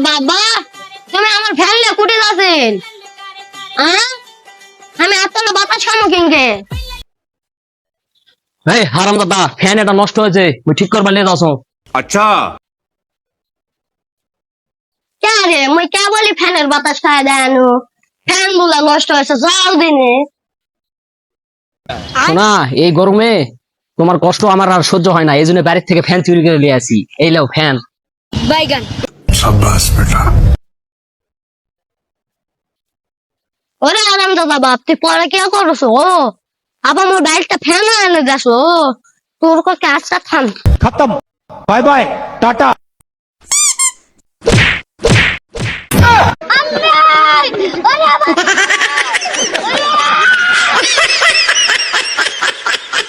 বাবা তুমি আমার ফ্যান নিয়ে কুটে যাচ্ছেন? আমি এত বাতাস খামো কিনকে? এই হারাম দাদা, ফ্যান এটা নষ্ট হয়েছে, মুই ঠিক করবার নিয়ে যাচ্ছ। अच्छा কে রে মুই কে বলি ফ্যানের বাতাস খায় দেয়ানো? ফ্যান গুলা নষ্ট হয়েছে যাও দিনে। শোনা, এই গরমে তোমার কষ্ট আমার আর সহ্য হয় না, এই জন্য বাড়ির থেকে ফ্যান চুরি করে নিয়ে আসি। এই লাও ফ্যান। বাইগান शाबाश बेटा ওরে আরাম দাদা বাপ তুই পরে কে করছো? আবার মোর বাইকটা ফ্যান এনে যাস তোর কাছে আচ্ছা থাম। खत्म बाय बाय टाटा